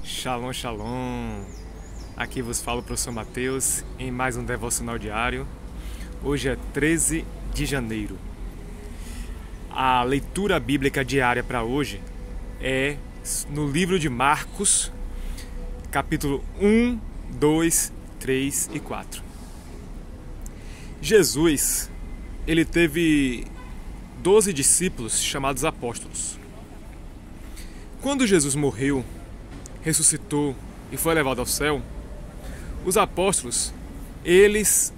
Shalom, shalom. Aqui vos fala o professor Mateus em mais um devocional diário. Hoje é 13 de janeiro. A leitura bíblica diária para hoje é no livro de Marcos, capítulo 1, 2, 3 e 4. Jesus, ele teve 12 discípulos chamados apóstolos. Quando Jesus morreu, ressuscitou e foi levado ao céu, os apóstolos, eles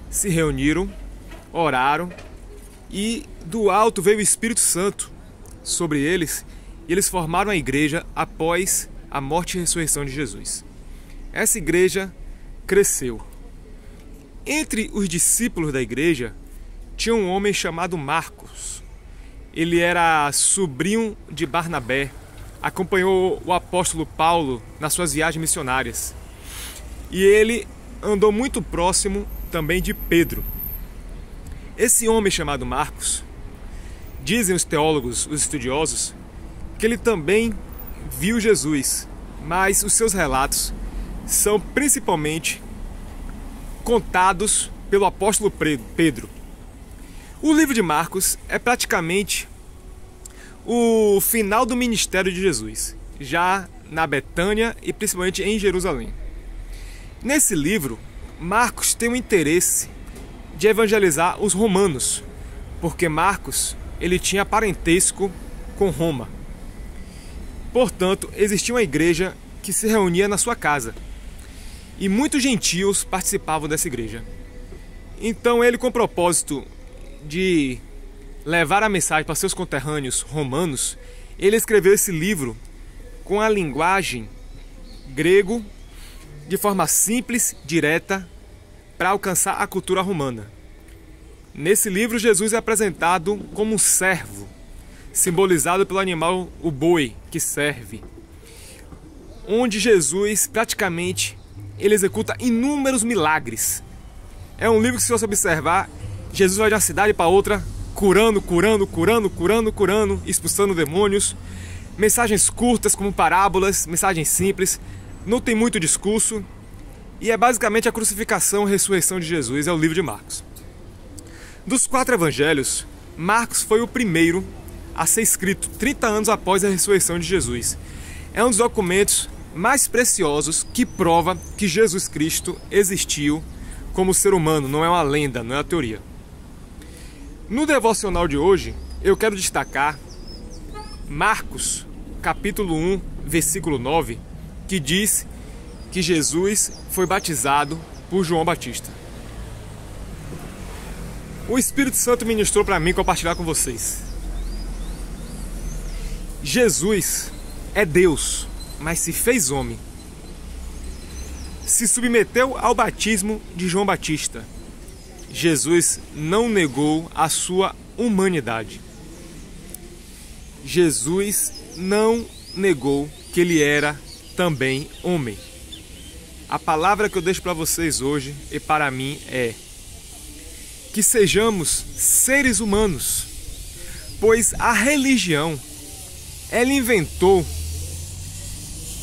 se reuniram, oraram e do alto veio o Espírito Santo sobre eles e eles formaram a igreja após a morte e ressurreição de Jesus. Essa igreja cresceu. Entre os discípulos da igreja tinha um homem chamado Marcos. Ele era sobrinho de Barnabé, acompanhou o apóstolo Paulo nas suas viagens missionárias. E ele andou muito próximo também de Pedro. Esse homem chamado Marcos, dizem os teólogos, os estudiosos, que ele também viu Jesus, mas os seus relatos são principalmente contados pelo apóstolo Pedro. O livro de Marcos é praticamente o final do ministério de Jesus, já na Betânia e principalmente em Jerusalém. Nesse livro, Marcos tem o interesse de evangelizar os romanos, porque Marcos ele tinha parentesco com Roma. Portanto, existia uma igreja que se reunia na sua casa e muitos gentios participavam dessa igreja. Então ele, com o propósito de levar a mensagem para seus conterrâneos romanos, ele escreveu esse livro com a linguagem grego, de forma simples, direta, para alcançar a cultura romana. Nesse livro, Jesus é apresentado como um servo, simbolizado pelo animal, o boi, que serve. Onde Jesus, praticamente, ele executa inúmeros milagres. É um livro que, se você observar, Jesus vai de uma cidade para outra, curando, expulsando demônios, mensagens curtas como parábolas, mensagens simples, não tem muito discurso, e é basicamente a crucificação e ressurreição de Jesus, é o livro de Marcos. Dos 4 evangelhos, Marcos foi o primeiro a ser escrito 30 anos após a ressurreição de Jesus. É um dos documentos mais preciosos que prova que Jesus Cristo existiu como ser humano, não é uma lenda, não é uma teoria. No devocional de hoje, eu quero destacar Marcos, capítulo 1, versículo 9, que diz que Jesus foi batizado por João Batista. O Espírito Santo ministrou para mim compartilhar com vocês. Jesus é Deus, mas se fez homem. Se submeteu ao batismo de João Batista. Jesus não negou a sua humanidade. Jesus não negou que ele era também homem. A palavra que eu deixo para vocês hoje e para mim é que sejamos seres humanos, pois a religião, ela inventou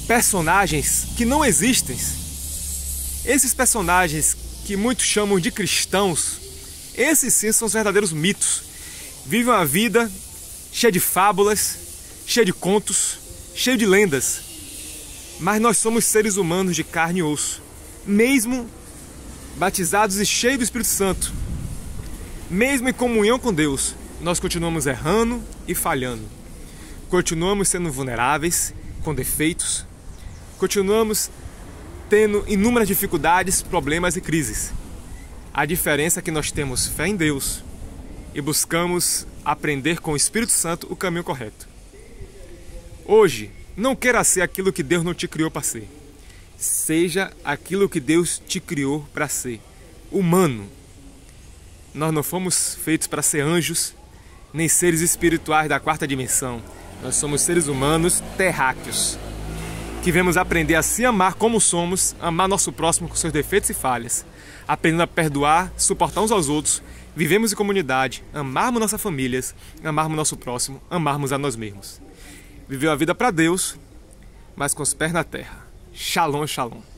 personagens que não existem. Esses personagens que muitos chamam de cristãos, esses sim são os verdadeiros mitos. Vivem uma vida cheia de fábulas, cheia de contos, cheia de lendas. Mas nós somos seres humanos de carne e osso. Mesmo batizados e cheios do Espírito Santo, mesmo em comunhão com Deus, nós continuamos errando e falhando. Continuamos sendo vulneráveis, com defeitos. Continuamos tendo inúmeras dificuldades, problemas e crises. A diferença é que nós temos fé em Deus e buscamos aprender com o Espírito Santo o caminho correto. Hoje, não queira ser aquilo que Deus não te criou para ser. Seja aquilo que Deus te criou para ser. Humano. Nós não fomos feitos para ser anjos, nem seres espirituais da 4ª dimensão. Nós somos seres humanos terráqueos, que vemos aprender a se amar como somos, amar nosso próximo com seus defeitos e falhas, aprendendo a perdoar, suportar uns aos outros, vivemos em comunidade, amarmos nossas famílias, amarmos nosso próximo, amarmos a nós mesmos. Viver a vida para Deus, mas com os pés na terra. Shalom, shalom.